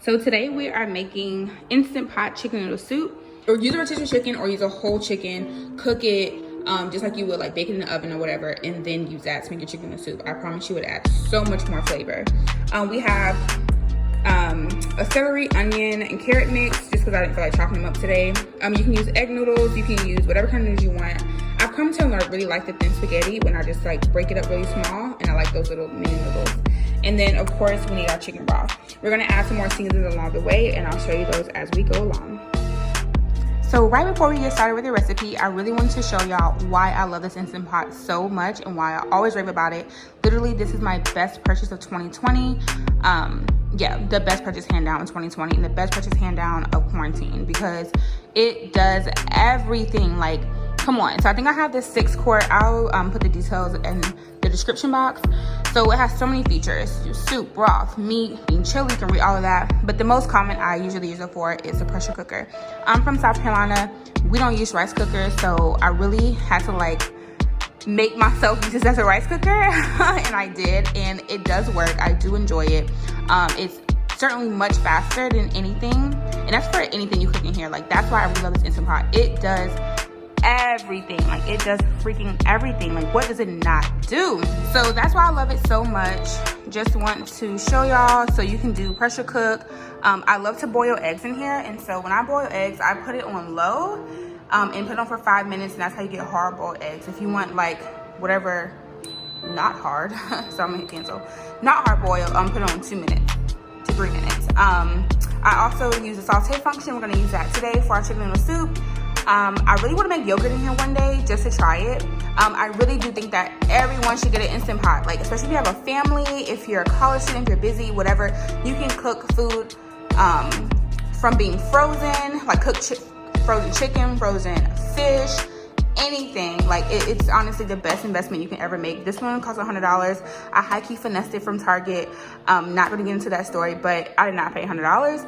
So today we are making instant pot chicken noodle soup. Or use a rotisserie chicken or use a whole chicken, cook it just like you would like bake it in the oven or whatever, and then use that to make your chicken noodle soup. I promise you it adds so much more flavor. We have a celery, onion, and carrot mix just because I didn't feel like chopping them up today. You can use egg noodles, you can use whatever kind of noodles you want. I've come to learn I really like the thin spaghetti when I just like break it up really small, and I like those little mini noodles. And then of course we need our chicken broth. We're gonna add some more seasonings along the way, and I'll show you those as we go along. So right before we get started with the recipe, I really wanted to show y'all why I love this Instant Pot so much and why I always rave about it. Literally, this is my best purchase of 2020. Yeah, the best purchase hand down in 2020 and the best purchase hand down of quarantine because it does everything. Like, come on. So I think I have this 6-quart. I'll put the details in the description box. So it has so many features: soup, broth, meat, chili, you can read all of that. But the most common I usually use it for is a pressure cooker. I'm from South Carolina. We don't use rice cookers, so I really had to like make myself use this as a rice cooker, and I did, and it does work. I do enjoy it. It's certainly much faster than anything, and that's for anything you cook in here. Like, that's why I really love this Instant Pot. It does everything. Like, it does freaking everything. Like, what does it not do? So that's why I love it so much. Just want to show y'all so you can do pressure cook. I love to boil eggs in here, and so when I boil eggs, I put it on low and put it on for 5 minutes, and that's how you get hard boiled eggs. If you want like whatever, not hard, so I'm gonna hit cancel, not hard boiled, put it on 2 minutes to 3 minutes. I also use the Sauté function. We're gonna use that today for our chicken noodle soup. I really want to make yogurt in here one day just to try it. I really do think that everyone should get an Instant Pot, like especially if you have a family, if you're a college student, if you're busy, whatever. You can cook food from being frozen, like frozen chicken, frozen fish, anything. Like it's honestly the best investment you can ever make. This one costs $100. I high-key finessed it from Target. Not going to get into that story, but I did not pay $100.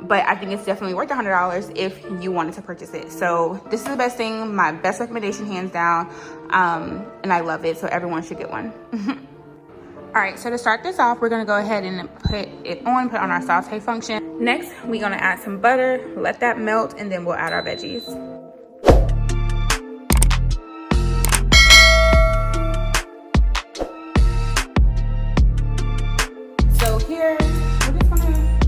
But I think it's definitely worth $100 if you wanted to purchase it. So this is the best thing, my best recommendation, hands down. And I love it, so everyone should get one. All right, so to start this off, we're gonna go ahead and put on our Sauté function. Next, we're gonna add some butter, let that melt, and then we'll add our veggies. So here, we're just gonna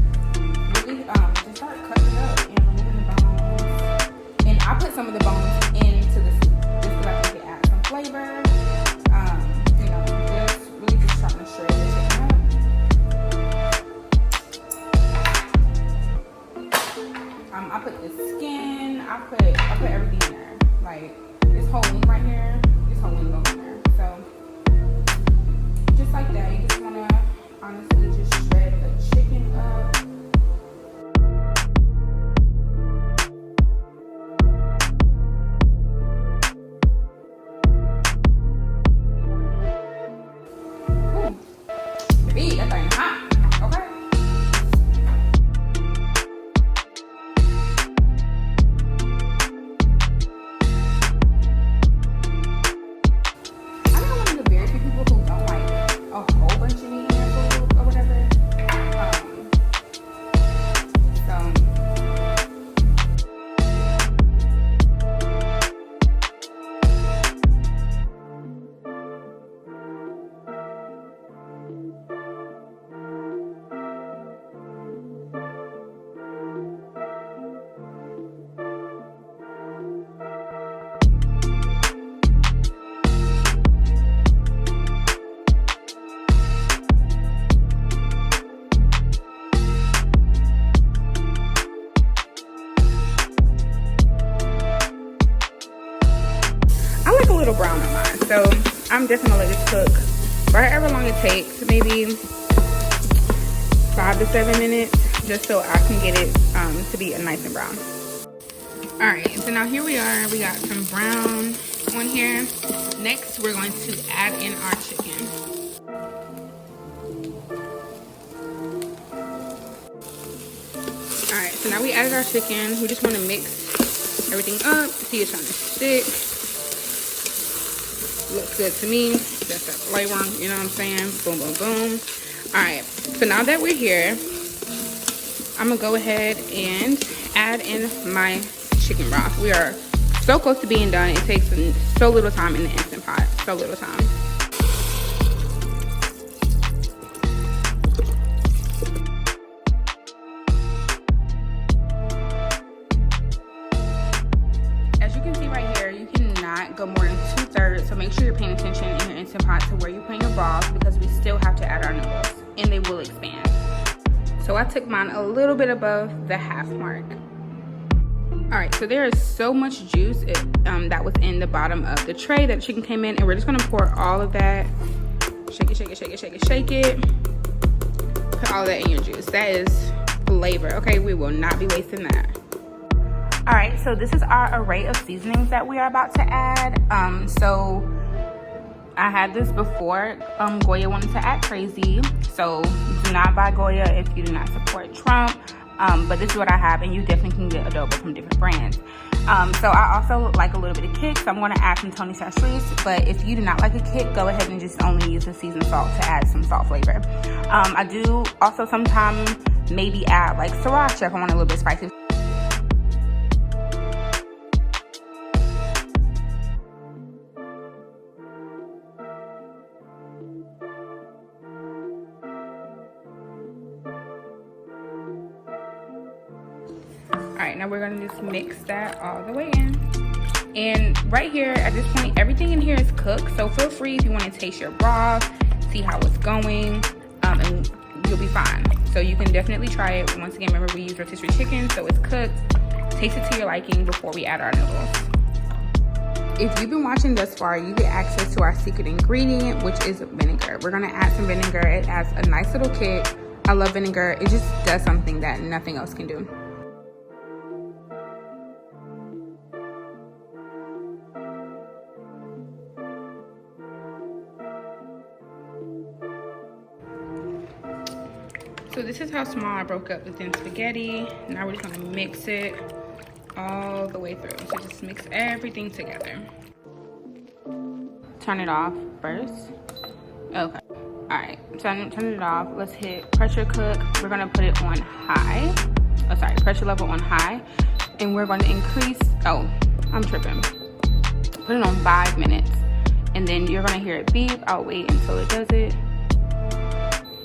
really just start cutting it up and removing the bones. And I put some of the bones into the soup just because I think it adds some flavor. Trying to shred the chicken up. I put the skin, I put everything in there. Like this whole wing right here, this whole wing goes in there. So just like that, you just wanna honestly just shred the chicken up. That thing hot, okay? I know one of the very few people who don't like a whole bunch of meat in their food or whatever. Little brown on mine, so I'm just gonna let this cook for however long it takes, maybe 5 to 7 minutes, just so I can get it to be nice and brown. All right, so now here we are. We got some brown on here. Next, we're going to add in our chicken. All right, so now we added our chicken. We just want to mix everything up, see it's trying to stick. Looks good to me. That's that flavor, you know what I'm saying? Boom, boom, boom. All right, so now that we're here, I'm gonna go ahead and add in my chicken broth. We are so close to being done. It takes so little time in the Instant Pot, so little time. As you can see right here, you cannot go more than 2/3, so make sure you're paying attention in your Instant Pot to where you're putting your broth, because we still have to add our noodles and they will expand. So I took mine a little bit above the half mark. All right, so there is so much juice that was in the bottom of the tray that chicken came in, and we're just gonna pour all of that. Shake it, shake it, shake it, shake it, shake it. Put all that in your juice. That is flavor, okay? We will not be wasting that. All right, so this is our array of seasonings that we are about to add. So I had this before. Goya wanted to act crazy, so do not buy Goya if you do not support Trump. But this is what I have, and you definitely can get adobo from different brands. So I also like a little bit of kick, so I'm going to add some Tony Chachere. But if you do not like a kick, go ahead and just only use the seasoned salt to add some salt flavor. I do also sometimes maybe add like sriracha if I want a little bit spicy. All right, now we're gonna just mix that all the way in. And right here, at this point, everything in here is cooked. So feel free if you wanna taste your broth, see how it's going, and you'll be fine. So you can definitely try it. Once again, remember we use rotisserie chicken, so it's cooked. Taste it to your liking before we add our noodles. If you've been watching thus far, you get access to our secret ingredient, which is vinegar. We're gonna add some vinegar. It adds a nice little kick. I love vinegar. It just does something that nothing else can do. So this is how small I broke up the thin spaghetti. Now we're just gonna mix it all the way through. So just mix everything together. Turn it off first. Okay. All right, turn it off. Let's hit pressure cook. We're gonna put it on high. Oh, sorry, pressure level on high. And we're gonna increase, oh, I'm tripping. Put it on 5 minutes. And then you're gonna hear it beep. I'll wait until it does it.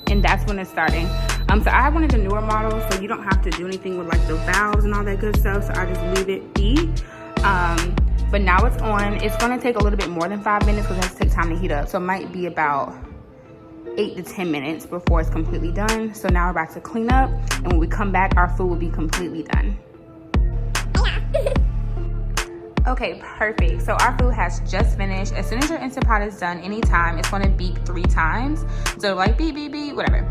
And that's when it's starting. So I have one of the newer models, so you don't have to do anything with like the valves and all that good stuff. So I just leave it be. But now it's on. It's gonna take a little bit more than 5 minutes because it has to take time to heat up. So it might be about 8 to 10 minutes before it's completely done. So now we're about to clean up, and when we come back, our food will be completely done. Okay, perfect. So our food has just finished. As soon as your Instant Pot is done, anytime, it's gonna beep 3 times. So like beep, beep, beep, whatever.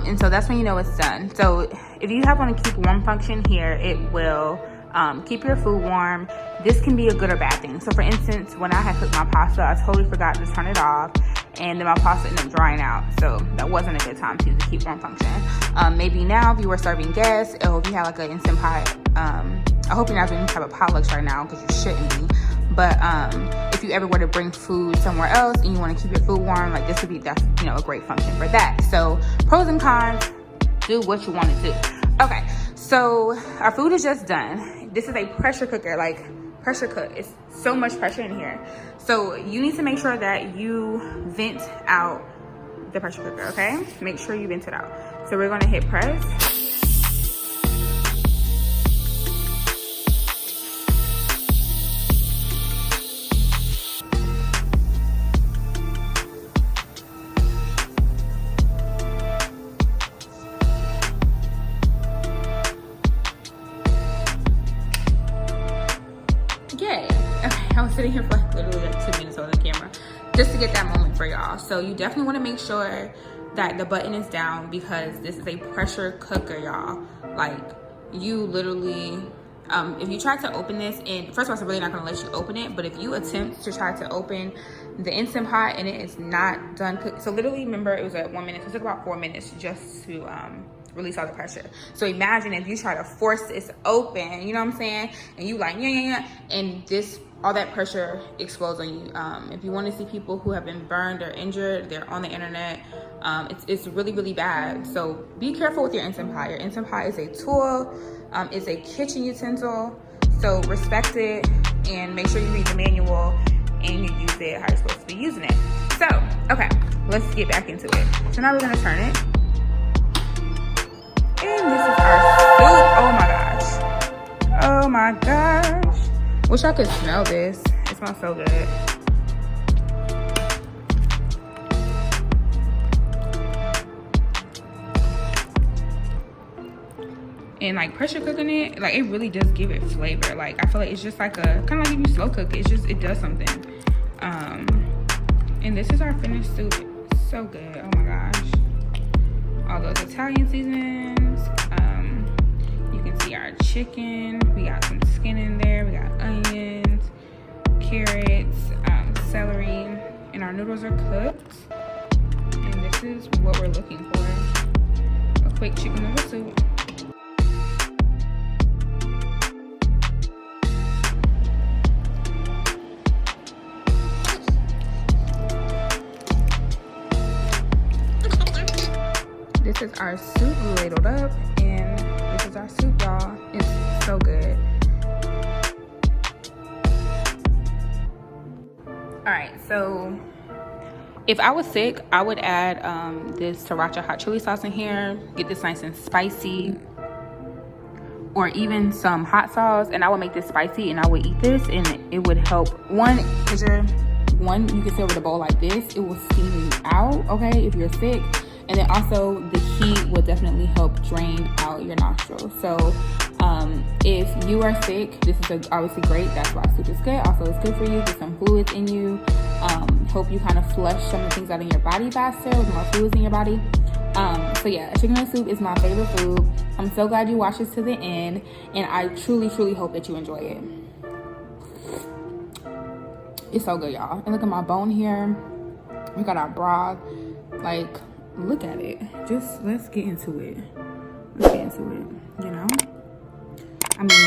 And so that's when you know it's done. So if you have on a keep warm function here, it will keep your food warm. This can be a good or bad thing. So for instance, when I had cooked my pasta, I totally forgot to turn it off, and then my pasta ended up drying out. So that wasn't a good time to use the keep warm function. Maybe now if you were serving guests, or if you have like an Instant Pot, I hope you're not doing any type of potlucks right now, because you shouldn't be. But if you ever were to bring food somewhere else and you want to keep your food warm, like this would be, that's, you know, a great function for that. So pros and cons, do what you want to do. Okay, so our food is just done. This is a pressure cooker, like pressure cook. It's so much pressure in here. So you need to make sure that you vent out the pressure cooker, okay? Make sure you vent it out. So we're gonna hit press. Yay. Okay, I was sitting here for like literally like 2 minutes on the camera just to get that moment for y'all. So you definitely want to make sure that the button is down, because this is a pressure cooker, y'all. Like, you literally, if you try to open this, and first of all, it's really not going to let you open it, but if you attempt to try to open the Instant Pot and it is not done cooking, so literally remember it was at 1 minute, so it took about 4 minutes just to release all the pressure. So imagine if you try to force this open, you know what I'm saying, and you like, yeah, and this all that pressure explodes on you. If you want to see people who have been burned or injured, they're on the internet. It's really, really bad. So be careful with your Instant Pot. Your Instant Pot is a tool, it's a kitchen utensil. So respect it and make sure you read the manual and you use it how you're supposed to be using it. So, okay, let's get back into it. So now we're gonna turn it. And this is our soup. Oh my gosh. Oh my gosh. Wish I could smell this. It smells so good. And like pressure cooking it, like it really does give it flavor. Like I feel like it's just like a kind of like if you slow cook it, it does something. And this is our finished soup. It's so good. Oh my gosh. All those Italian seasonings. You can see our chicken. We got some skin in there. We got onions, carrots, celery, and our noodles are cooked. And this is what we're looking for. A quick chicken noodle soup. This is our soup ladled up, and this is our soup, y'all. It's so good. All right, so if I was sick, I would add this sriracha hot chili sauce in here, get this nice and spicy, or even some hot sauce, and I would make this spicy and I would eat this, and it would help. One, because you can sit over the bowl like this, it will steam you out, okay, if you're sick. And then also the heat will definitely help drain out your nostrils. So if you are sick, this is obviously great. That's why soup is good. Also, it's good for you. Get some fluids in you. Help you kind of flush some of the things out in your body faster with more fluids in your body. So yeah, a chicken noodle soup is my favorite food. I'm so glad you watched this to the end. And I truly, truly hope that you enjoy it. It's so good, y'all. And look at my bone here. We got our broth. Like, look at it. Just let's get into it. Let's get into it, you know? I mean,